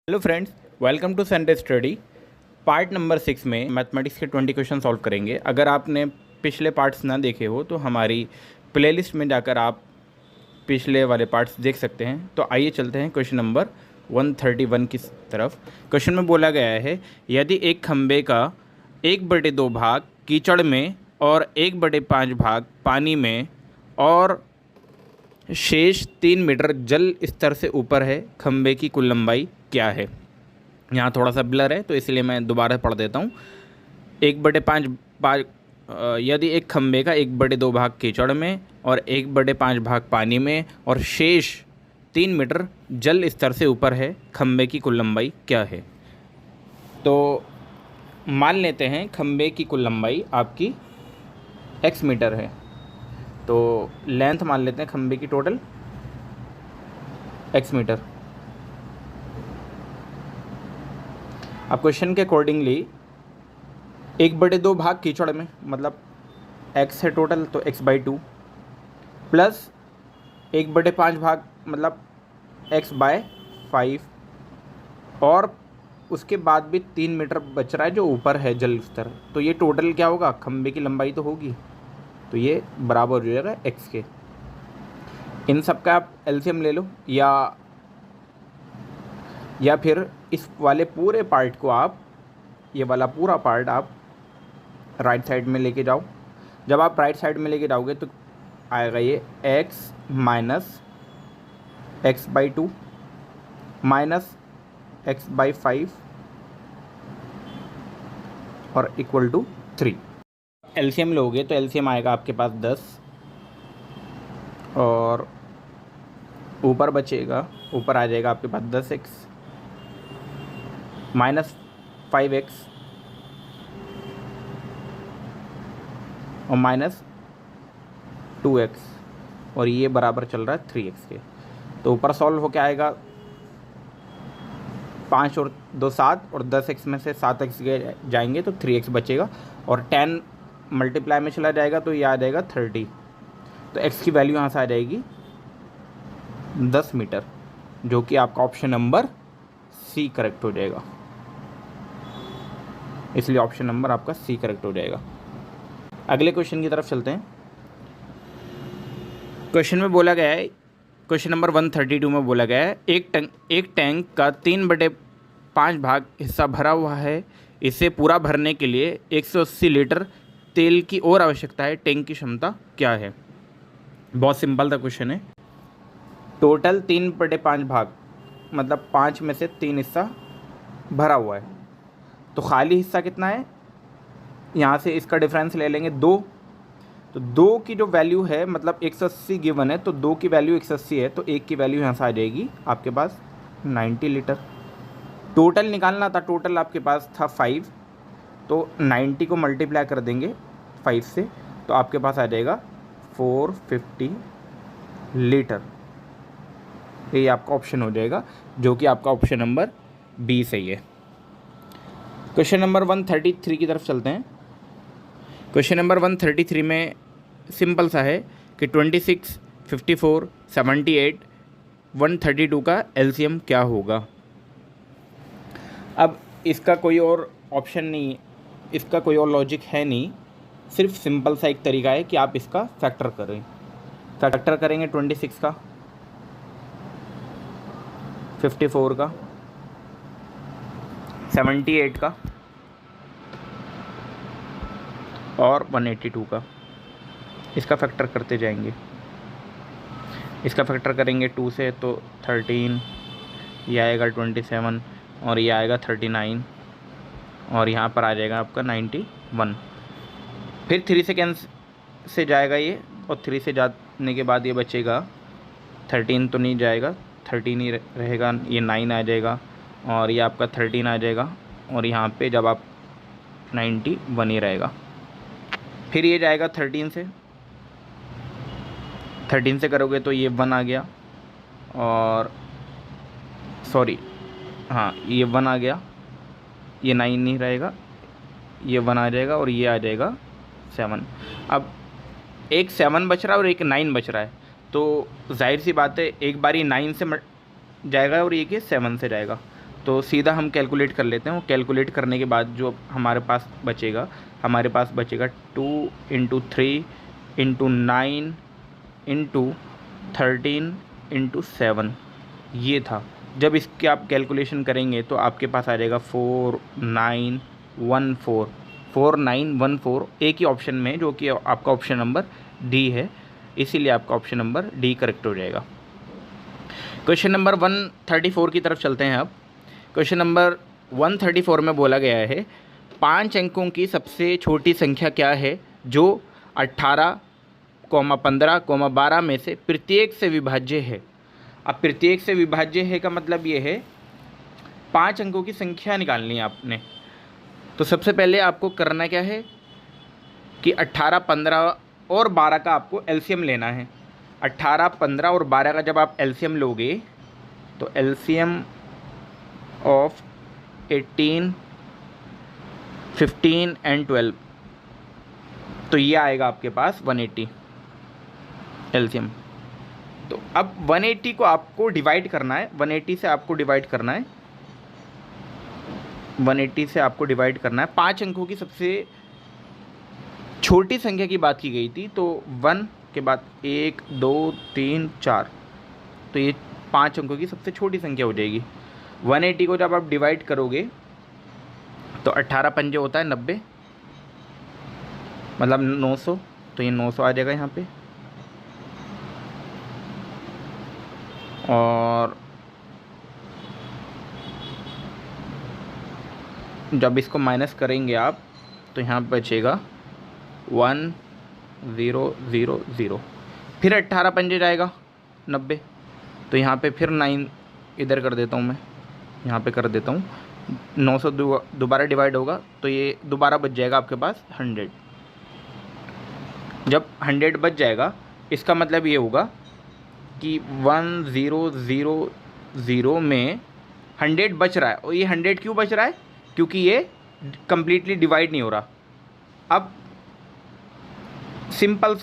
Hello friends, welcome to Sunday study. Part number 6 में mathematics के 20 question solve करेंगे। अगर आपने पिछले पार्ट्स ना देखे हो तो हमारी प्लेलिस्ट में जाकर आप पिछले वाले पार्ट्स देख सकते हैं। तो आइए चलते हैं क्वेश्चन नंबर 131 की तरफ। क्वेश्चन में बोला गया है, यदि एक खंबे का 1/2 भाग कीचड़ में और 1/5 भाग पानी में और शेष 3 मीटर जल स्तर से ऊपर है, खंबे की कुल लंबाई क्या है। यहाँ थोड़ा सा ब्लर है तो इसलिए मैं दोबारा पढ़ देता हूँ। 1/5 भाग यदि एक खंबे का 1/2 भाग कीचड़ में और 1/5 भाग पानी में और शेष 3 मीटर जल स्तर से ऊपर है, खंबे की कुल लंबाई क्या है। तो मान लेते हैं खंबे की कुल लंबाई आपकी x मीटर है। तो लेंथ मान लेते हैं खंबे की टोटल x मीटर। अब क्वेश्चन के अकॉर्डिंगली 1/2 भाग कीचड़ में मतलब x है टोटल, तो x/2 प्लस 1/5 भाग मतलब x/5 और उसके बाद भी 3 मीटर बच रहा है जो ऊपर है जल स्तर। तो ये टोटल क्या होगा, खंबे की लंबाई तो होगी, तो ये बराबर हो जाएगा x के। इन सब का आप एलसीएम ले लो या फिर इस वाले पूरे पार्ट को आप, ये वाला पूरा पार्ट आप राइट साइड में लेके जाओ। जब आप राइट साइड में लेके जाओगे तो आएगा ये x minus x/2 minus x/5 और इक्वल टू 3। एलसीएम लोगे तो एलसीएम आएगा आपके पास 10 और ऊपर बचेगा, ऊपर आ जाएगा आपके पास 10x माइनस 5x और माइनस 2x और ये बराबर चल रहा है 3x के। तो ऊपर सॉल्व हो क्या आएगा, 5 और 2 7 और 10x में से 7x गए जाएंगे तो 3x बचेगा और 10 मल्टीप्लाई में चला जाएगा तो ये आ जाएगा 30। तो x की वैल्यू यहाँ से आ जाएगी 10 मीटर, जो कि आपका ऑप्शन नंबर सी करेक्ट हो जाएगा। इसलिए ऑप्शन नंबर आपका सी करेक्ट हो जाएगा। अगले क्वेश्चन की तरफ चलते हैं। क्वेश्चन में बोला गया है, क्वेश्चन नंबर 132 में बोला गया है, एक टैंक का 3/5 भाग हिस्सा भरा हुआ है। इसे पूरा भरने के लिए 180 लीटर तेल की और आवश्यकता है। टैंक की क्षमता क्या है। बहुत सिंपल सा क्वेश्चन है। टोटल 3/5 भाग मतलब 5 में से 3 हिस्सा भरा हुआ है, तो खाली हिस्सा कितना है, यहाँ से इसका डिफरेंस ले लेंगे 2। तो 2 की जो वैल्यू है मतलब 180 गिवन है, तो 2 की वैल्यू 180 है, तो 1 की वैल्यू यहाँ से आ जाएगी आपके पास 90 लीटर। टोटल निकालना था, टोटल आपके पास था 5, तो 90 को मल्टीप्लाई कर देंगे 5 से तो आपके पास आ जाएगा 450 लीटर। ये आपका ऑप्शन हो जाएगा, जो कि आपका ऑप्शन नंबर बी सही है। क्वेश्चन नंबर 133 की तरफ चलते हैं। क्वेश्चन नंबर 133 में सिंपल सा है कि 26, 54, 78, 132 का एलसीएम क्या होगा। अब इसका कोई और ऑप्शन नहीं, इसका कोई और लॉजिक है नहीं, सिर्फ सिंपल सा एक तरीका है कि आप इसका फैक्टर करें। फैक्टर करेंगे 26 का, 54 का, 78 का और 182 का। इसका फैक्टर करते जाएंगे। इसका फैक्टर करेंगे 2 से तो 13, ये आएगा 27 और ये आएगा 39 और यहाँ पर आ जाएगा आपका 91। फिर 3 सेकेंड से जाएगा ये, और 3 से जाने के बाद ये बचेगा 13 तो नहीं जाएगा, 13 ही रहेगा, ये 9 आ जाएगा और ये आपका 13 आ जाएगा और यहाँ पे जब आप 91 ही रहेगा। फिर ये जाएगा 13 से करोगे तो ये 1 आ गया और सॉरी हाँ ये 1 आ गया, ये 9 नहीं रहेगा, ये 1 आ जाएगा और ये आ जाएगा 7। अब एक 7 बच रहा है और एक 9 बच रहा है, तो जाहिर सी बात है एक बारी 9 से जाएगा और ये कि 7 से जाएगा। तो सीधा हम कैलकुलेट कर लेते हैं। वो कैलकुलेट करने के बाद जो हमारे पास बचेगा 2 इंटू 3 इंटू 9 इंटू 13 इंटू 7 ये था। जब इसके आप कैलकुलेशन करेंगे तो आपके पास आ जाएगा 4914 एक ही ऑप्शन में, जो कि आपका ऑप्शन नंबर डी है, इसीलिए आपका ऑप्शन नंबर डी करेक्ट हो जाएगा। क्वेश्चन नंबर 134 की तरफ चलते हैं। अब क्वेश्चन नंबर 134 में बोला गया है 5 अंकों की सबसे छोटी संख्या क्या है जो 18, 15, 12 में से प्रत्येक से विभाज्य है। अब प्रत्येक से विभाज्य है का मतलब ये है 5 अंकों की संख्या निकालनी है आपने। तो सबसे पहले आपको करना क्या है कि 18, 15 और 12 का आपको एलसीएम लेना है। 18, 15 और 12 का जब आप एलसीएम लोगे तो एलसीएम ऑफ 18, 15 एंड 12, तो ये आएगा आपके पास 180 एलसीएम। तो अब 180 को आपको डिवाइड करना है, 180 से आपको डिवाइड करना है, 180 से आपको डिवाइड करना है। 5 अंकों की सबसे छोटी संख्या की बात की गई थी, तो 1 के बाद 1, 2, 3, 4, तो ये 5 अंकों की सबसे छोटी संख्या हो जाएगी। 180 को जब आप डिवाइड करोगे तो 18 पंजे होता है 90, मतलब 900, तो ये 900 आ जाएगा यहाँ पे। और जब इसको माइनस करेंगे आप तो यहाँ बचेगा 1000। फिर 18 पंजे जाएगा 90, तो यहाँ पे फिर 9 इधर कर देता हूँ मैं, यहाँ पे कर देता हूँ। 900 दोबारा डिवाइड होगा तो ये दोबारा बच जाएगा आपके पास 100। जब 100 बच जाएगा इसका मतलब ये होगा कि 1000 में 100 बच रहा है। और ये 100 क्यों बच रहा है? क्योंकि ये कम्प्लीटली डिवाइड नहीं हो रहा। अब सिंपल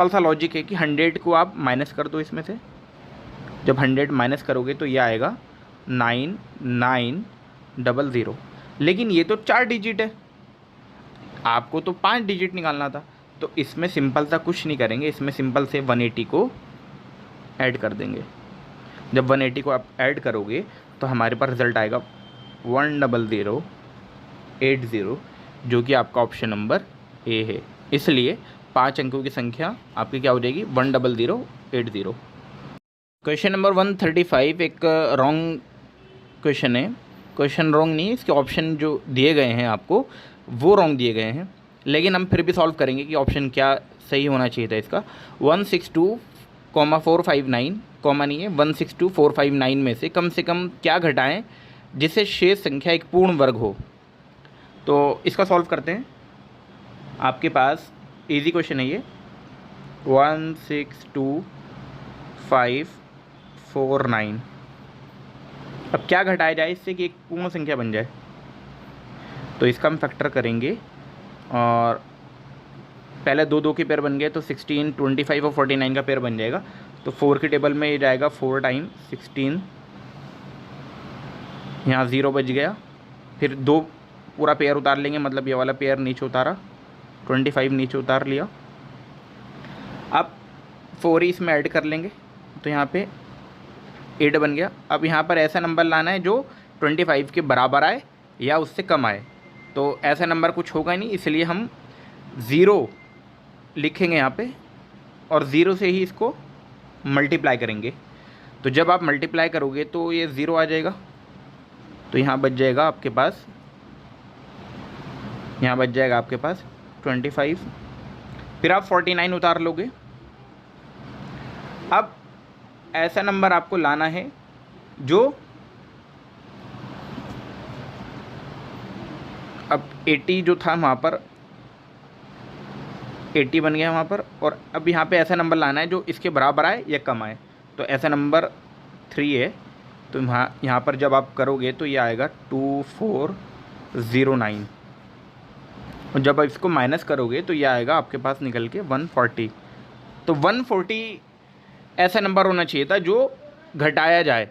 सा लॉजिक है कि 100 को आप माइनस कर दो इसमें से। जब 100 माइनस करोगे तो ये आएगा 9900। लेकिन ये तो 4 डिजिट है, आपको तो 5 डिजिट निकालना था। तो इसमें सिंपल सा कुछ नहीं करेंगे, इसमें सिंपल से 180 को ऐड कर देंगे। जब 180 को आप ऐड करोगे तो हमारे पास रिज़ल्ट आएगा 10080, जो कि आपका ऑप्शन नंबर ए है। इसलिए 5 अंकों की संख्या आपकी क्या हो जाएगी? 10080। क्वेश्चन नंबर 135 एक रॉन्ग क्वेश्चन है। क्वेश्चन रॉन्ग नहीं है, इसके ऑप्शन जो दिए गए हैं आपको वो रॉन्ग दिए गए हैं, लेकिन हम फिर भी सॉल्व करेंगे कि ऑप्शन क्या सही होना चाहिए था इसका। 162,459 कॉमा नहीं है, 162,459 में से कम क्या घटाएं जिससे शेष संख्या एक पूर्ण वर्ग हो। तो इसका सॉल्व करते हैं। आपके पास इजी क्वेश्चन है ये। 162,549, अब क्या घटाया जाए इससे कि एक पूर्ण संख्या बन जाए? तो इसका हम फैक्टर करेंगे और पहले 2 के पेयर बन गए तो 16, 25 और 49 का पेयर बन जाएगा। तो 4 की टेबल में ये जाएगा 4 टाइम 16, यहाँ 0 बच गया। फिर 2 पूरा पेयर उतार लेंगे, मतलब ये वाला पेयर नीचे उतारा, 25 नीचे उतार लिया। अब 4 ही इसमें ऐड कर लेंगे तो यहाँ पे 8 बन गया। अब यहाँ पर ऐसा नंबर लाना है जो 25 के बराबर आए या उससे कम आए। तो ऐसा नंबर कुछ होगा नहीं, इसलिए हम 0 लिखेंगे यहाँ पे और 0 से ही इसको मल्टीप्लाई करेंगे। तो जब आप मल्टीप्लाई करोगे तो ये 0 आ जाएगा, तो यहाँ बच जाएगा आपके पास, यहाँ बच जाएगा आपके पास 25। फिर आप 49 उतार लोगे। अब ऐसा नंबर आपको लाना है जो अब 80 जो था वहाँ पर 80 बन गया वहाँ पर, और अब यहाँ पे ऐसा नंबर लाना है जो इसके बराबर आए या कम आए। तो ऐसा नंबर 3 है, तो यहाँ पर जब आप करोगे तो ये आएगा 2409, और जब आप इसको माइनस करोगे तो ये आएगा आपके पास निकल के 140। तो 140 ऐसा नंबर होना चाहिए था जो घटाया जाए।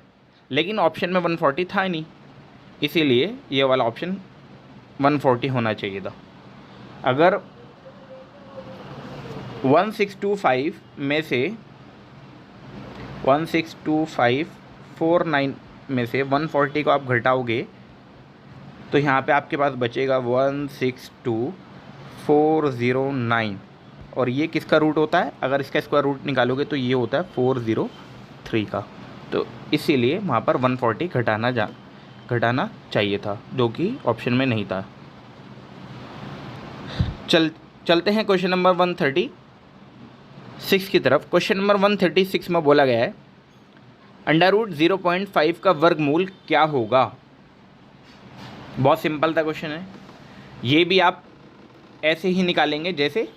लेकिन ऑप्शन में 140 था ही नहीं, इसीलिए ये वाला ऑप्शन 140 होना चाहिए था। अगर 1625 में से 162549 में से 140 को आप घटाओगे तो यहाँ पे आपके पास बचेगा 162409, और ये किसका रूट होता है? अगर इसका स्क्वायर रूट निकालोगे तो ये होता है 403 का। तो इसीलिए वहाँ पर 140 घटाना चाहिए था, जो कि ऑप्शन में नहीं था। चलते हैं क्वेश्चन नंबर 136 की तरफ। क्वेश्चन नंबर 136 में बोला गया है √0.5 का वर्गमूल क्या होगा। बहुत सिंपल था क्वेश्चन है, ये भी आप ऐसे ही निकालेंगे जैसे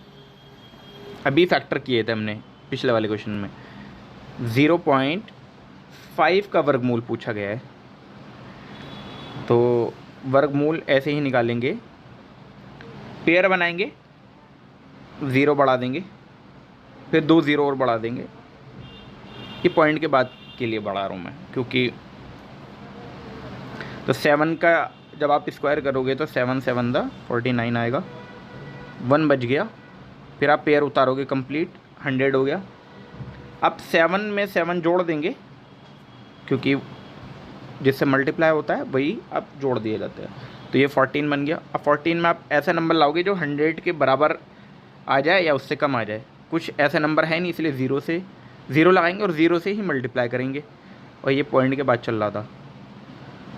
अभी फैक्टर किए थे हमने पिछले वाले क्वेश्चन में। 0.5 का वर्गमूल पूछा गया है, तो वर्गमूल ऐसे ही निकालेंगे, पेयर बनाएंगे, 0 बढ़ा देंगे, फिर 2 0 और बढ़ा देंगे। ये पॉइंट के बाद के लिए बढ़ा रहा हूँ मैं, क्योंकि तो 7 का जब आप स्क्वायर करोगे तो 7 7 49 आएगा, 1 बच गया, फिर आप पेयर उतारोगे, कंप्लीट 100 हो गया। अब 7 में 7 जोड़ देंगे, क्योंकि जिससे मल्टीप्लाई होता है वही आप जोड़ दिए जाते हैं, तो ये 14 बन गया। अब 14 में आप ऐसा नंबर लाओगे जो 100 के बराबर आ जाए या उससे कम आ जाए। कुछ ऐसा नंबर है नहीं, इसलिए 0 लगाएंगे और 0 से ही मल्टीप्लाई करेंगे, और ये पॉइंट के बाद चल रहा था।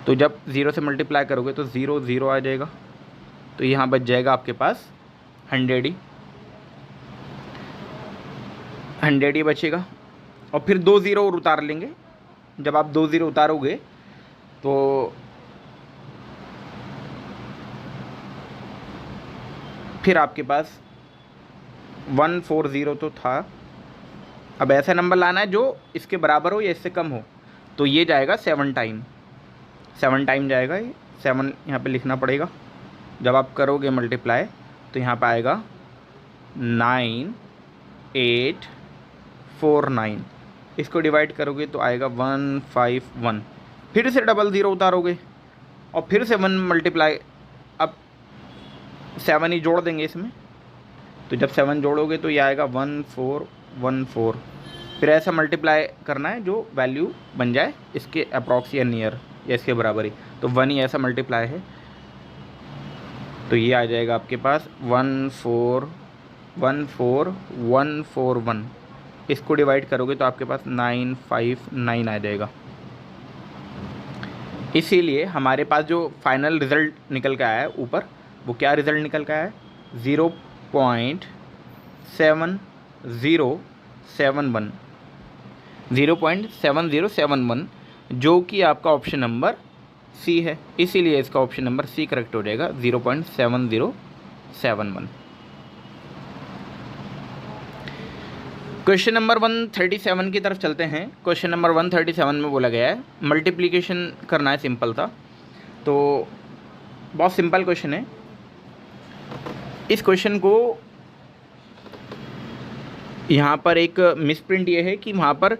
तो जब 0 से मल्टीप्लाई करोगे तो 0 0 आ जाएगा, तो यहाँ बच जाएगा आपके पास 100 ही बचेगा। और फिर 2 0 और उतार लेंगे। जब आप 2 0 उतारोगे तो फिर आपके पास 140 तो था। अब ऐसा नंबर लाना है जो इसके बराबर हो या इससे कम हो, तो ये जाएगा 7 टाइम जाएगा। ये 7 यहाँ पे लिखना पड़ेगा। जब आप करोगे मल्टीप्लाई तो यहाँ पे आएगा 9849, इसको डिवाइड करोगे तो आएगा 151। फिर से 00 उतारोगे और फिर से 1 मल्टीप्लाई, अब 7 ही जोड़ देंगे इसमें, तो जब 7 जोड़ोगे तो ये आएगा 1414। फिर ऐसा मल्टीप्लाई करना है जो वैल्यू बन जाए इसके अप्रॉक्स या नियर या इसके बराबर ही, तो 1 ही ऐसा मल्टीप्लाई है, तो ये आ जाएगा आपके पास 14141। इसको डिवाइड करोगे तो आपके पास 959 आ जाएगा। इसीलिए हमारे पास जो फाइनल रिज़ल्ट निकल के आया है ऊपर, वो क्या रिज़ल्ट निकल के आया है? 0.7071, जो कि आपका ऑप्शन नंबर सी है। इसीलिए इसका ऑप्शन नंबर सी करेक्ट हो जाएगा, 0.7071। क्वेश्चन नंबर 137 की तरफ चलते हैं। क्वेश्चन नंबर 137 में बोला गया है मल्टीप्लिकेशन करना है, सिंपल था, तो बहुत सिंपल क्वेश्चन है। इस क्वेश्चन को यहाँ पर एक मिसप्रिंट ये है कि वहाँ पर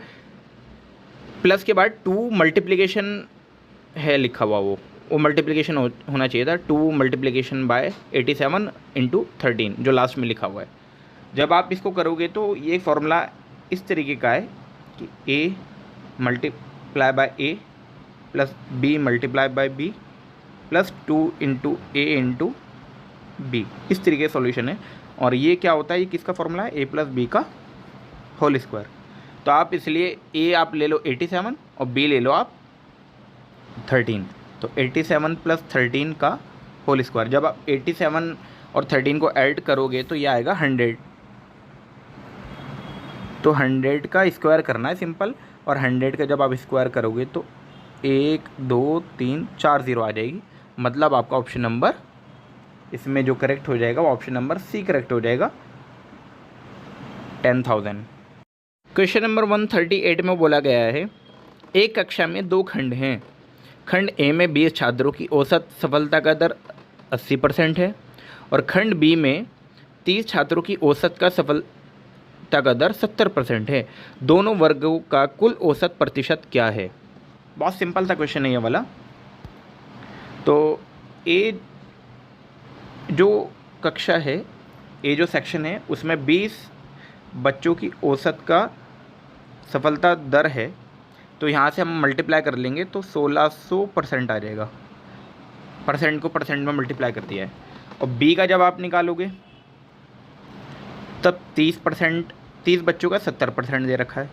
प्लस के बाद 2 मल्टीप्लिकेशन है लिखा हुआ, वो मल्टीप्लिकेशन होना चाहिए था। 2 मल्टीप्लिकेशन बाय 87 × 13 जो लास्ट में लिखा हुआ है। जब आप इसको करोगे तो ये फॉर्मूला इस तरीके का है कि a multiply by a plus b multiply by b plus 2 × a × b, इस तरीके का सॉल्यूशन है। और ये क्या होता है, ये किसका फॉर्मूला है? a प्लस b का होल स्क्वायर। तो आप इसलिए a आप ले लो 87 और b ले लो आप 13, तो 87 प्लस 13 का होल स्क्वायर। जब आप 87 और 13 को ऐड करोगे तो ये आएगा 100, तो 100 का स्क्वायर करना है सिंपल, और 100 का जब आप स्क्वायर करोगे तो 1 2 3 4 0 आ जाएगी। मतलब आपका ऑप्शन नंबर इसमें जो करेक्ट हो जाएगा वो ऑप्शन नंबर सी करेक्ट हो जाएगा, 10,000। क्वेश्चन नंबर 138 में बोला गया है एक कक्षा में 2 खंड हैं। खंड ए में 20 छात्रों की औसत सफलता का दर 80% है और खंड बी में 30 छात्रों की औसत का सफलता का दर 70% है। दोनों वर्गों का कुल औसत प्रतिशत क्या है? बहुत सिंपल सा क्वेश्चन है ये वाला। तो ए जो कक्षा है, ए जो सेक्शन है, उसमें 20 बच्चों की औसत का सफलता दर है। तो यहाँ से हम मल्टीप्लाई कर लेंगे तो 1600% आ जाएगा। परसेंट को परसेंट में मल्टीप्लाई कर दिया है। और बी का जब आप निकालोगे तब 30 बच्चों का 70% दे रखा है।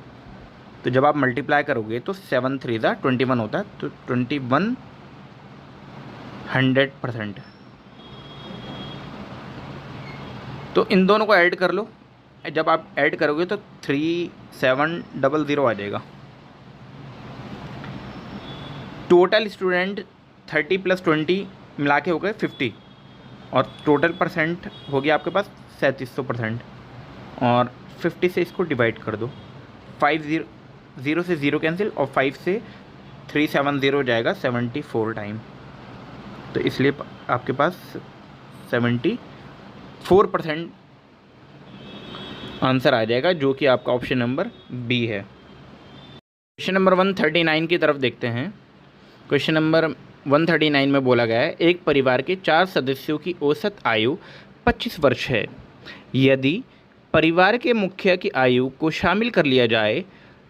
तो जब आप मल्टीप्लाई करोगे तो 7 3 21 होता है, तो 2100%। तो इन दोनों को ऐड कर लो। जब आप ऐड करोगे तो 3700 आ जाएगा। टोटल स्टूडेंट 30 + 20 मिला के हो गए 50, और टोटल परसेंट हो गया आपके पास 3700%। और 50 से इसको डिवाइड कर दो, 0 से 0 कैंसिल, और 5 से 370 हो जाएगा 74 टाइम। तो इसलिए आपके पास 74% आंसर आ जाएगा, जो कि आपका ऑप्शन नंबर बी है। क्वेश्चन नंबर 139 की तरफ देखते हैं। क्वेश्चन नंबर 139 में बोला गया है, एक परिवार के 4 सदस्यों की औसत आयु 25 वर्ष है। यदि परिवार के मुखिया की आयु को शामिल कर लिया जाए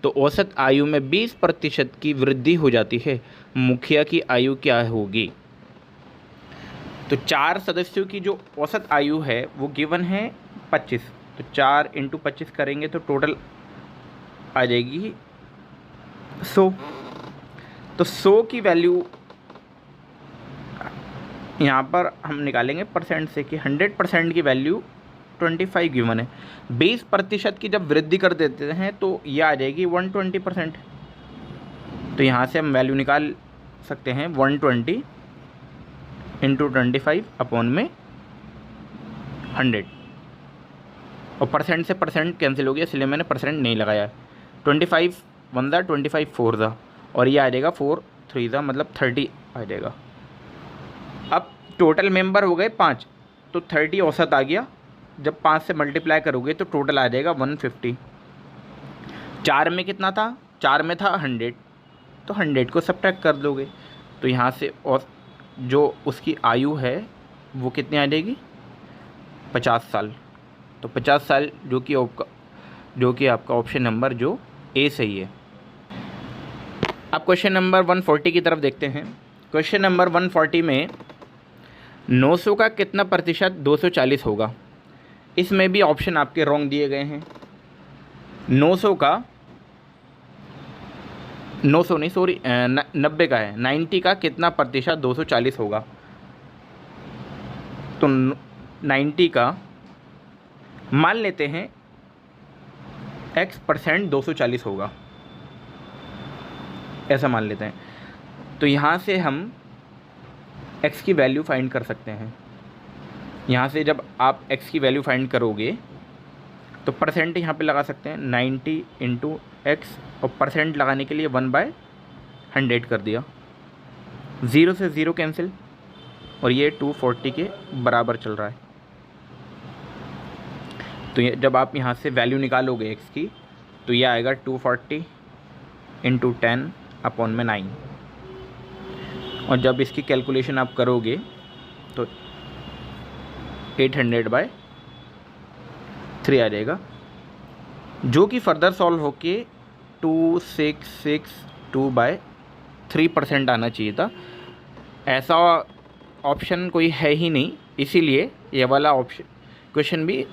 तो औसत आयु में 20% की वृद्धि हो जाती है। मुखिया की आयु क्या होगी? तो 4 सदस्यों की जो औसत आयु है वो गिवन है 25। तो 4 × 25 करेंगे तो टोटल आ जाएगी 100। तो 100 की वैल्यू यहाँ पर हम निकालेंगे परसेंट से कि 100% की वैल्यू 25 गिवन है। 20% की जब वृद्धि कर देते हैं तो यह आ जाएगी 120%। तो यहाँ से हम वैल्यू निकाल सकते हैं 120 × 25 अपॉन में 100। और परसेंट से परसेंट कैंसिल हो गया, इसलिए मैंने परसेंट नहीं लगाया। 25 1 25 4 और ये आ जाएगा 4 3 मतलब 30 आ जाएगा। अब टोटल मेंबर हो गए 5, तो 30 औसत आ गया। जब 5 से मल्टीप्लाई करोगे तो टोटल आ जाएगा 150। 4 में कितना था? 4 में था 100, तो 100 को सब्ट्रैक्ट कर दोगे तो यहाँ से और जो उसकी आयु है वो कितनी आ जाएगी? 50 साल। तो 50 साल जो कि आपका ऑप्शन नंबर जो ए सही है। अब क्वेश्चन नंबर 140 की तरफ देखते हैं। क्वेश्चन नंबर 140 में 900 का कितना प्रतिशत 240 होगा? इसमें भी ऑप्शन आपके रॉन्ग दिए गए हैं। 900 का 900 नहीं, सॉरी 90 का है। 90 का कितना प्रतिशत 240 होगा? तो 90 का मान लेते हैं x% 240 होगा, ऐसा मान लेते हैं। तो यहाँ से हम x की वैल्यू फाइंड कर सकते हैं। यहाँ से जब आप x की वैल्यू फाइंड करोगे तो परसेंट यहाँ पे लगा सकते हैं 90 × x, और परसेंट लगाने के लिए 1/100 कर दिया। 0 से 0 कैंसिल, और ये 240 के बराबर चल रहा है। तो ये जब आप यहाँ से वैल्यू निकालोगे x की तो ये आएगा 240 × 10 अपॉन में 9। और जब इसकी कैलकुलेशन आप करोगे तो 800/3 आ जाएगा, जो कि फर्दर सॉल्व होके 2662/3% आना चाहिए था। ऐसा ऑप्शन कोई है ही नहीं, इसीलिए ये वाला ऑप्शन क्वेश्चन भी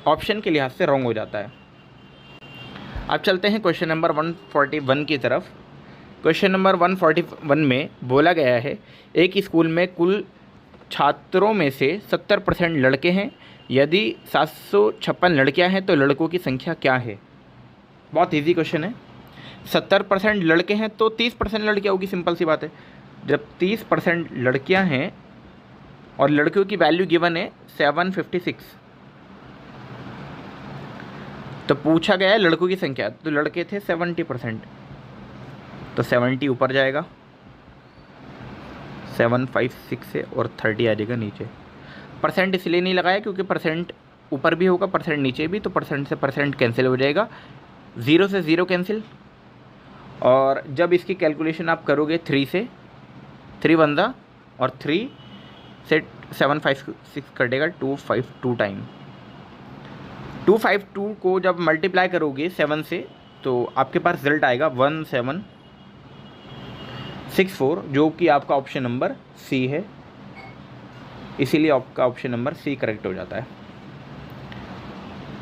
ऑप्शन के लिहाज से रॉन्ग हो जाता है। अब चलते हैं क्वेश्चन नंबर 141 की तरफ। क्वेश्चन नंबर 141 में बोला गया है, एक स्कूल में कुल छात्रों में से 70% लड़के हैं। यदि 756 लड़कियां हैं तो लड़कों की संख्या क्या है? बहुत इजी क्वेश्चन है। 70% लड़के हैं तो 30% लड़कियां होगी, सिंपल सी बात है। जब 30% लड़कियां हैं और लड़कियों की वैल्यू गिवन है 756, तो पूछा गया है लड़कों की संख्या, तो लड़के थे 70%, तो 70 ऊपर जाएगा 756 से, और 30 आ जाएगा नीचे। परसेंट इसलिए नहीं लगाया क्योंकि परसेंट ऊपर भी होगा, परसेंट नीचे भी, तो परसेंट से परसेंट कैंसिल हो जाएगा। 0 से 0 कैंसिल, और जब इसकी कैलकुलेशन आप करोगे 3 से, 3 वन ज़ा और 3 से 756 कटेगा 252 टाइम। 252 को जब मल्टीप्लाई करोगे 7 से तो आपके पास रिजल्ट आएगा 1764, जो कि आपका ऑप्शन नंबर सी है। इसीलिए आपका ऑप्शन नंबर सी करेक्ट हो जाता है।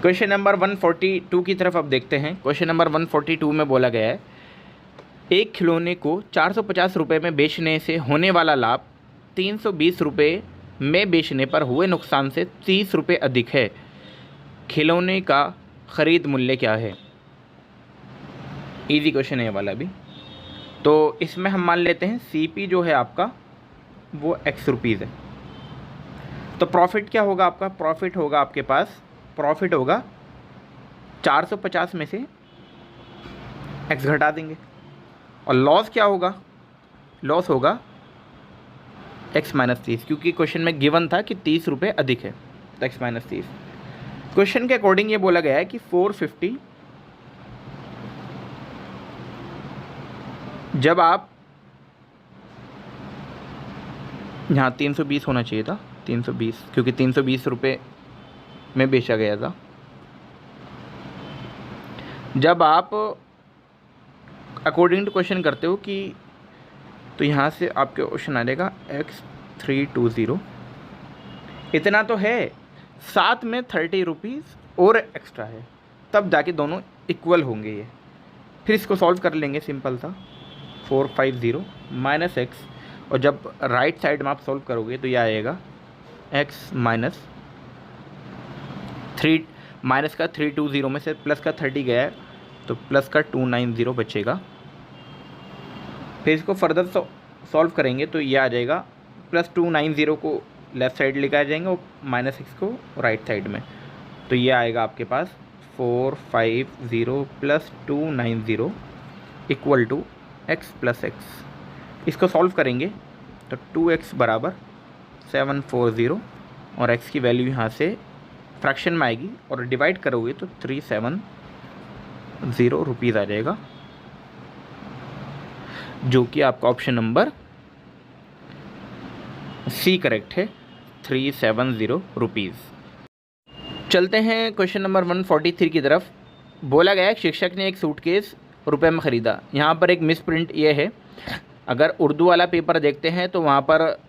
क्वेश्चन नंबर 142 की तरफ अब देखते हैं। क्वेश्चन नंबर 142 में बोला गया है, एक खिलौने को 450 रुपये में बेचने से होने वाला लाभ 320 रुपये में बेचने पर हुए नुकसान से 30 रुपये अधिक है। खिलौने का ख़रीद मूल्य क्या है? इजी क्वेश्चन है ये वाला भी। तो इसमें हम मान लेते हैं CP जो है आपका वो X रुपीज़ है। तो प्रॉफिट क्या होगा आपका? प्रॉफिट होगा आपके पास, प्रॉफिट होगा 450 में से X घटा देंगे। और लॉस क्या होगा? लॉस होगा X माइनस 30, क्योंकि क्वेश्चन में गिवन था कि 30 रुपये अधिक है, तो X माइनस 30। क्वेश्चन के अकॉर्डिंग ये बोला गया है कि 450 जब आप, यहाँ 320 होना चाहिए था, 320, क्योंकि 320 रुपये में बेचा गया था। जब आप अकॉर्डिंग टू क्वेश्चन करते हो कि, तो यहाँ से आपके क्वेश्चन आ जाएगा X320, इतना तो है, साथ में 30 रुपीज़ और एक्स्ट्रा है, तब जाके दोनों इक्वल होंगे ये। फिर इसको सॉल्व कर लेंगे, सिंपल था, 450 माइनस X, और जब राइट साइड में आप सॉल्व करोगे तो ये आएगा X माइनस 3, माइनस का 320 में से प्लस का 30 गया है तो प्लस का 290 बचेगा। फिर इसको फर्दर सॉल्व करेंगे तो ये आ जाएगा, प्लस 290 को लेफ़्ट साइड लेकर आ जाएंगे और माइनस X को राइट साइड में, तो ये आएगा आपके पास 450 plus 290 equal to X plus X। इसको सॉल्व करेंगे तो 2X बराबर 740 और X की वैल्यू यहाँ से फ्रैक्शन में आएगी और डिवाइड करोगे तो 370 रुपीज़ आ जाएगा, जो कि आपका ऑप्शन नंबर सी करेक्ट है, 370 रुपीज़। चलते हैं क्वेश्चन नंबर 143 की तरफ। बोला गया है शिक्षक ने एक सूटकेस रुपए में ख़रीदा। यहाँ पर एक मिस प्रिंट ये है, अगर उर्दू वाला पेपर देखते हैं तो वहाँ पर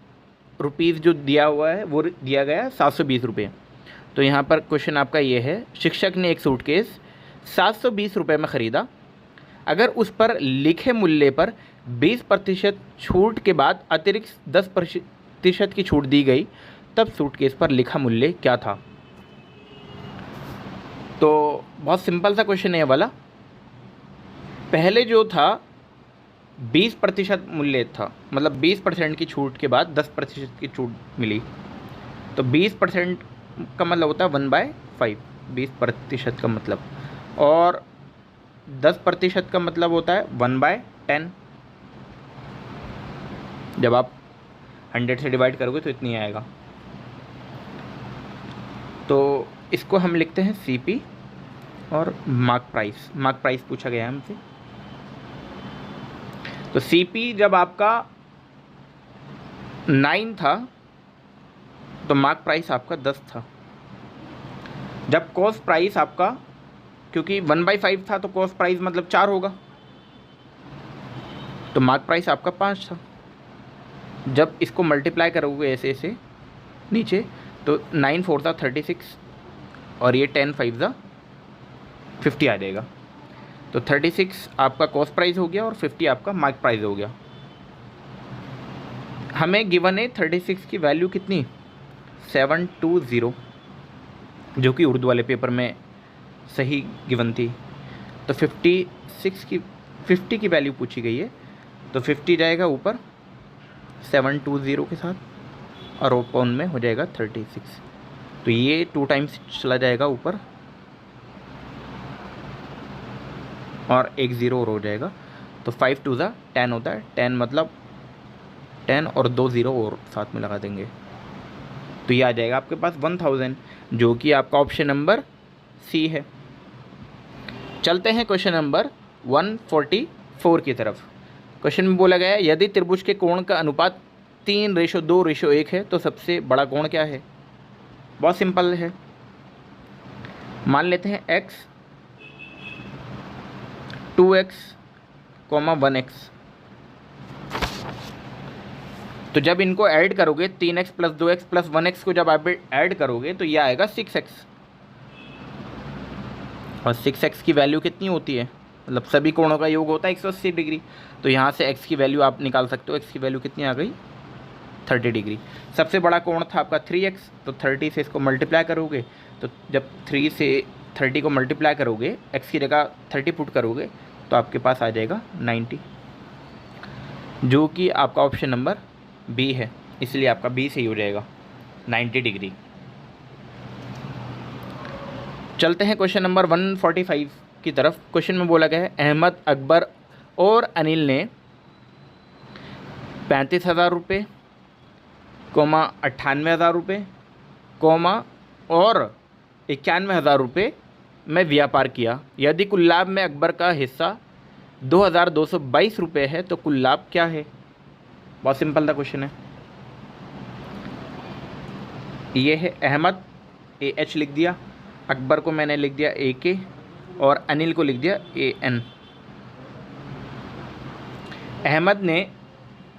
रुपीज़ जो दिया हुआ है वो दिया गया 720 रुपये। तो यहाँ पर क्वेश्चन आपका ये है, शिक्षक ने एक सूटकेस 720 रुपये में ख़रीदा, अगर उस पर लिखे मूल्य पर 20% छूट के बाद अतिरिक्त 10% की छूट दी गई, तब सूटकेस पर लिखा मूल्य क्या था? तो बहुत सिंपल सा क्वेश्चन है ये वाला। पहले जो था 20% मूल्य था, मतलब 20% की छूट के बाद 10% की छूट मिली, तो 20% का मतलब होता है 1/5, 20% का मतलब, और 10% का मतलब होता है 1/10। जब आप 100 से डिवाइड करोगे तो इतनी आएगा। तो इसको हम लिखते हैं CP और मार्क प्राइस, मार्क प्राइस पूछा गया है हमसे। तो CP जब आपका 9 था तो मार्क प्राइस आपका 10 था। जब कॉस्ट प्राइस आपका, क्योंकि 1/5 था तो कॉस्ट प्राइस मतलब 4 होगा, तो मार्क प्राइस आपका 5 था। जब इसको मल्टीप्लाई करोगे ऐसे ऐसे नीचे, तो 9 4 था 36 और ये 10 5 था 50 आ जाएगा। तो 36 आपका कॉस्ट प्राइस हो गया और 50 आपका मार्क प्राइस हो गया। हमें गिवन है 36 की वैल्यू कितनी, 720, जो कि उर्दू वाले पेपर में सही गिवन थी। तो 50 की वैल्यू पूछी गई है, तो 50 जाएगा ऊपर 720 के साथ और ओपन में हो जाएगा 36। तो ये 2 टाइम्स चला जाएगा ऊपर और 1 0 और हो जाएगा। तो 5 2 10 होता है, 10 मतलब 10 और 2 0 और साथ में लगा देंगे, तो ये आ जाएगा आपके पास 1000, जो कि आपका ऑप्शन नंबर सी है। चलते हैं क्वेश्चन नंबर 144 4 की तरफ। क्वेश्चन में बोला गया है यदि त्रिभुज के कोण का अनुपात 3:2:1 है तो सबसे बड़ा कोण क्या है। बहुत सिंपल है, मान लेते हैं x 2x, 1x। तो जब इनको ऐड करोगे 3x + 2x + 1x को जब आप ऐड करोगे तो ये आएगा 6x। और 6x की वैल्यू कितनी होती है, मतलब सभी कोणों का योग होता है 180 डिग्री। तो यहाँ से x की वैल्यू आप निकाल सकते हो। x की वैल्यू कितनी आ गई, 30 डिग्री। सबसे बड़ा कोण था आपका 3x, तो 30 से इसको मल्टीप्लाई करोगे, तो जब 3 से 30 को मल्टीप्लाई करोगे, x की जगह 30 पुट करोगे तो आपके पास आ जाएगा 90, जो कि आपका ऑप्शन नंबर बी है। इसलिए आपका बी सही हो जाएगा, 90 डिग्री। चलते हैं क्वेश्चन नंबर 145 की तरफ। क्वेश्चन में बोला गया है अहमद, अकबर और अनिल ने 35,000 रुपये, 98,000 रुपये, और 91,000 रुपये में व्यापार किया। यदि कुल लाभ में अकबर का हिस्सा 2,222 रुपये है तो कुल लाभ क्या है। बहुत सिंपल सा क्वेश्चन है। ये है अहमद, AH लिख दिया, अकबर को मैंने लिख दिया AK, और अनिल को लिख दिया AN। अहमद ने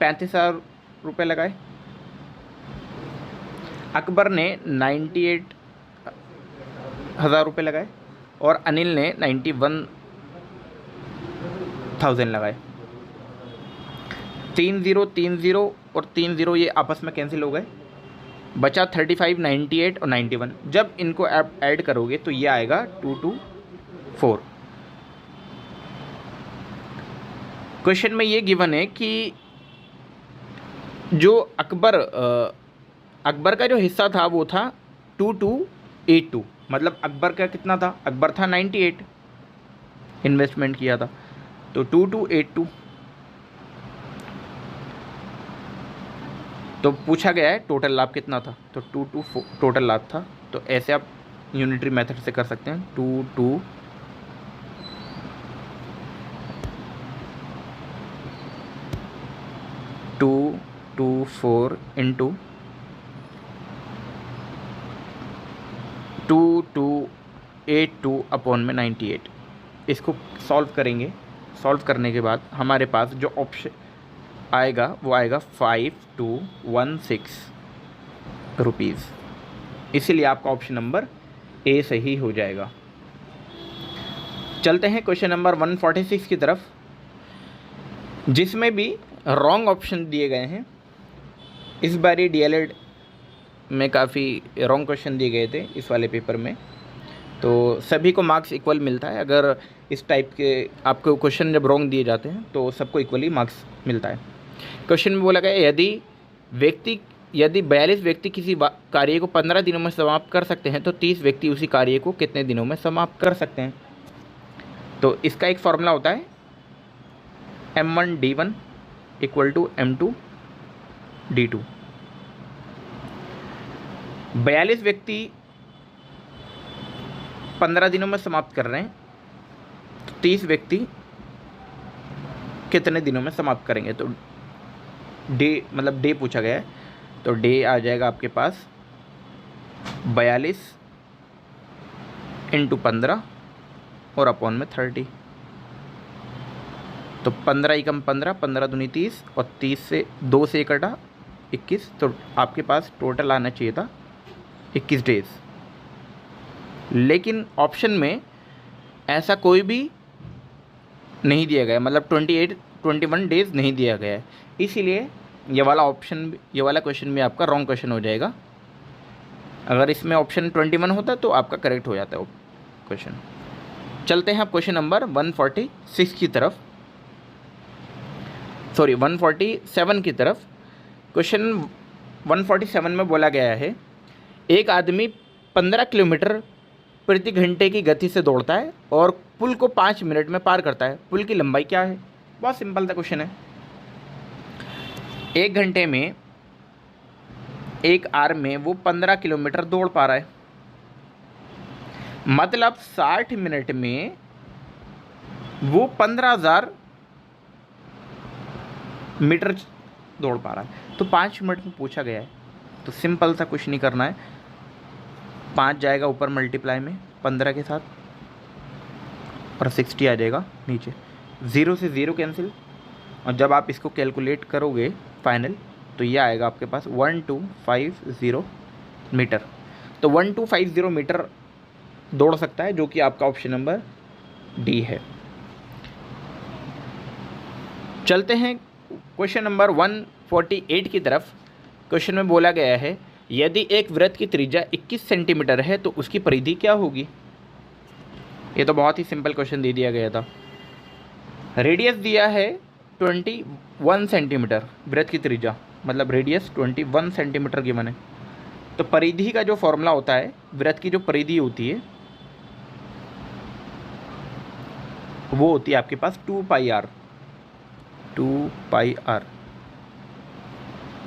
35,000 रुपये लगाए, अकबर ने 98,000 रुपये लगाए, और अनिल ने 91,000 लगाए। 30 और 30 ये आपस में कैंसिल हो गए, बचा 35, 98 और 91। जब इनको आप ऐड करोगे तो ये आएगा 224। क्वेश्चन में ये गिवन है कि जो अकबर का जो हिस्सा था वो था 2282, मतलब अकबर का कितना था, अकबर था 98 इन्वेस्टमेंट किया था, तो 2282। तो पूछा गया है टोटल लाभ कितना था, तो 224 टोटल लाभ था। तो ऐसे आप यूनिटरी मेथड से कर सकते हैं, 224 इंटू 2282 अपॉन में 98। इसको सॉल्व करेंगे। सॉल्व करने के बाद हमारे पास जो ऑप्शन आएगा वो आएगा 5216 रुपीज़। इसीलिए आपका ऑप्शन नंबर ए सही हो जाएगा। चलते हैं क्वेश्चन नंबर 146 की तरफ, जिसमें भी रॉन्ग ऑप्शन दिए गए हैं। इस बार ही DLED में काफ़ी रॉन्ग क्वेश्चन दिए गए थे इस वाले पेपर में, तो सभी को मार्क्स इक्वल मिलता है। अगर इस टाइप के आपको क्वेश्चन जब रॉन्ग दिए जाते हैं तो सबको इक्वली मार्क्स मिलता है। क्वेश्चन में बोला गया यदि 42 व्यक्ति किसी कार्य को 15 दिनों में समाप्त कर सकते हैं तो 30 व्यक्ति उसी कार्य को कितने दिनों में समाप्त कर सकते हैं। तो इसका एक फॉर्मूला होता है M1D1 = M2D2। 42 व्यक्ति 15 दिनों में समाप्त कर रहे हैं, तो 30 व्यक्ति कितने दिनों में समाप्त करेंगे। तो डे पूछा गया है, तो डे आ जाएगा आपके पास 42 × 15 और अपॉन में 30। तो 15 × 15, 15 दूनी 30, और 30 से 2 से कटा 21। तो आपके पास टोटल आना चाहिए था 21 डेज। लेकिन ऑप्शन में ऐसा कोई भी नहीं दिया गया, मतलब 21 डेज नहीं दिया गया है। इसीलिए ये वाला क्वेश्चन भी आपका रॉन्ग क्वेश्चन हो जाएगा। अगर इसमें ऑप्शन 21 होता तो आपका करेक्ट हो जाता है क्वेश्चन। चलते हैं आप क्वेश्चन नंबर 147 की तरफ। क्वेश्चन 147 में बोला गया है एक आदमी 15 किलोमीटर प्रति घंटे की गति से दौड़ता है और पुल को 5 मिनट में पार करता है। पुल की लंबाई क्या है। बहुत सिंपल सा क्वेश्चन है। 1 घंटे में 1 आवर में वो 15 किलोमीटर दौड़ पा रहा है, मतलब 60 मिनट में वो 15,000 मीटर दौड़ पा रहा है। तो 5 मिनट में पूछा गया है, तो सिंपल सा कुछ नहीं करना है, 5 जाएगा ऊपर मल्टीप्लाई में 15 के साथ और 60 आ जाएगा नीचे, 0 से 0 कैंसिल, और जब आप इसको कैलकुलेट करोगे फाइनल तो ये आएगा आपके पास 1250 मीटर। तो 1250 मीटर दौड़ सकता है, जो कि आपका ऑप्शन नंबर डी है। चलते हैं क्वेश्चन नंबर 148 की तरफ। क्वेश्चन में बोला गया है यदि एक वृत्त की त्रिज्या 21 सेंटीमीटर है तो उसकी परिधि क्या होगी। ये तो बहुत ही सिंपल क्वेश्चन दे दिया गया था। रेडियस दिया है 21 सेंटीमीटर, वृत्त की त्रिज्या मतलब रेडियस 21 सेंटीमीटर गिवन है। तो परिधि का जो फॉर्मूला होता है, वृत्त की जो परिधि होती है वो होती है आपके पास 2πr।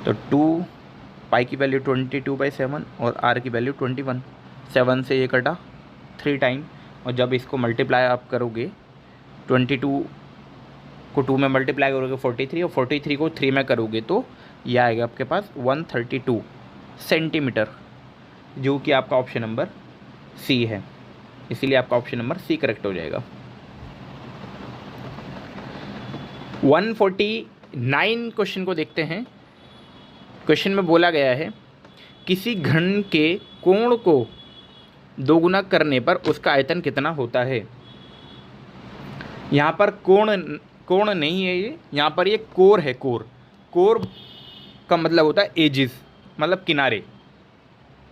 तो 2 पाई की वैल्यू 22/7 और r की वैल्यू 21। 7 से ये कटा 3 टाइम, और जब इसको मल्टीप्लाई आप करोगे 22 को 2 में मल्टीप्लाई करोगे 43, और 43 को 3 में करोगे तो यह आएगा आपके पास 132 सेंटीमीटर, जो कि आपका ऑप्शन नंबर सी है। इसीलिए आपका ऑप्शन नंबर सी करेक्ट हो जाएगा। 149 क्वेश्चन को देखते हैं। क्वेश्चन में बोला गया है किसी घन के कोण को दोगुना करने पर उसका आयतन कितना होता है। यहाँ पर कोण नहीं है ये, यहाँ पर ये कोर है। कोर का मतलब होता है एजिस, मतलब किनारे।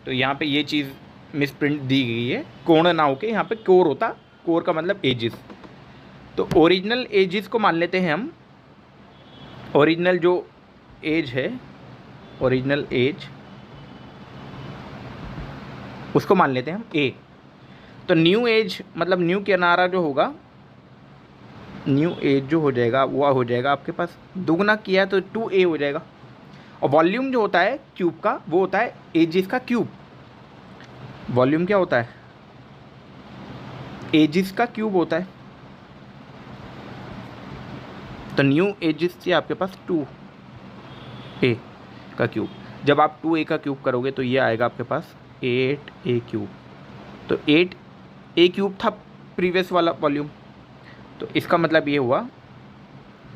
तो यहाँ पे ये चीज़ मिसप्रिंट दी गई है, कोण ना होके यहाँ पे कोर होता, कोर का मतलब एजिस। तो ओरिजिनल एजिस को मान लेते हैं हम। ओरिजिनल जो एज है, ओरिजिनल एज उसको मान लेते हैं हम ए। तो न्यू एज मतलब न्यू किनारा जो होगा, न्यू एज जो हो जाएगा वो हो जाएगा आपके पास, दुगना किया तो 2a हो जाएगा। और वॉल्यूम जो होता है क्यूब का वो होता है एजिस का क्यूब। वॉल्यूम क्या होता है, एजिस का क्यूब होता है। तो न्यू एजिस से आपके पास 2a का क्यूब। जब आप 2a का क्यूब करोगे तो ये आएगा आपके पास 8a क्यूब। तो 8a क्यूब था प्रीवियस वाला वॉल्यूम, तो इसका मतलब ये हुआ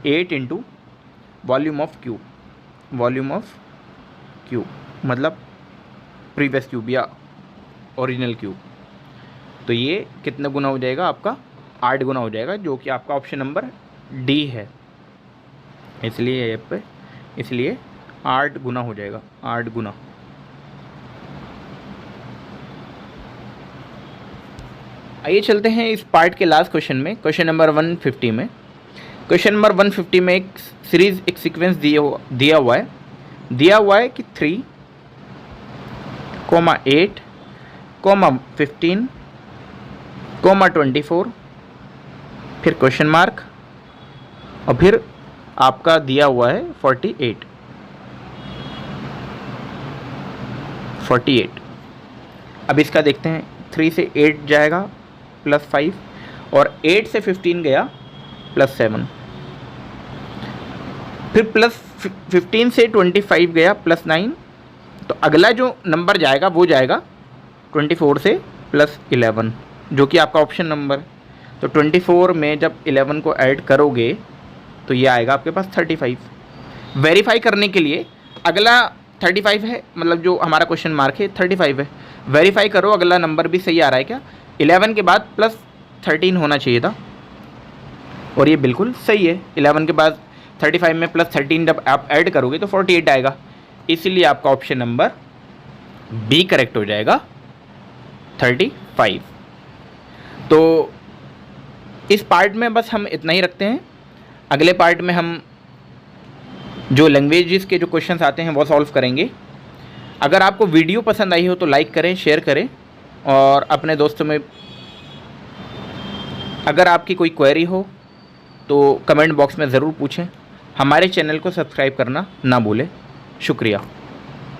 8 into volume of cube. Volume of cube मतलब प्रीवियस क्यूब या ओरिजिनल क्यूब। तो ये कितना गुना हो जाएगा, आपका 8 गुना हो जाएगा, जो कि आपका ऑप्शन नंबर डी है। इसलिए पे 8 गुना हो जाएगा, 8 गुना। आइए चलते हैं इस पार्ट के लास्ट क्वेश्चन में, क्वेश्चन नंबर 150 में। क्वेश्चन नंबर 150 में एक सीरीज, एक सीक्वेंस दिया हुआ है कि 3, 8, 15, 24, फिर क्वेश्चन मार्क, और फिर आपका दिया हुआ है 48। अब इसका देखते हैं। 3 से 8 जाएगा +5, और 8 से 15 गया +7, फिर +15 से 25 गया +9। तो अगला जो नंबर जाएगा वो जाएगा 24 से +11, जो कि आपका ऑप्शन नंबर। तो 24 में जब 11 को ऐड करोगे तो ये आएगा आपके पास 35। वेरीफाई करने के लिए अगला 35 है, मतलब जो हमारा क्वेश्चन मार्क है 35 है। वेरीफाई करो अगला नंबर भी सही आ रहा है क्या। 11 के बाद +13 होना चाहिए था, और ये बिल्कुल सही है। 11 के बाद 35 में +13 जब आप ऐड करोगे तो 48 आएगा। इसीलिए आपका ऑप्शन नंबर बी करेक्ट हो जाएगा, 35। तो इस पार्ट में बस हम इतना ही रखते हैं। अगले पार्ट में हम जो लैंग्वेजेस के जो क्वेश्चंस आते हैं वो सॉल्व करेंगे। अगर आपको वीडियो पसंद आई हो तो लाइक करें, शेयर करें, और अपने दोस्तों में अगर आपकी कोई क्वेरी हो तो कमेंट बॉक्स में ज़रूर पूछें। हमारे चैनल को सब्सक्राइब करना ना भूलें। शुक्रिया।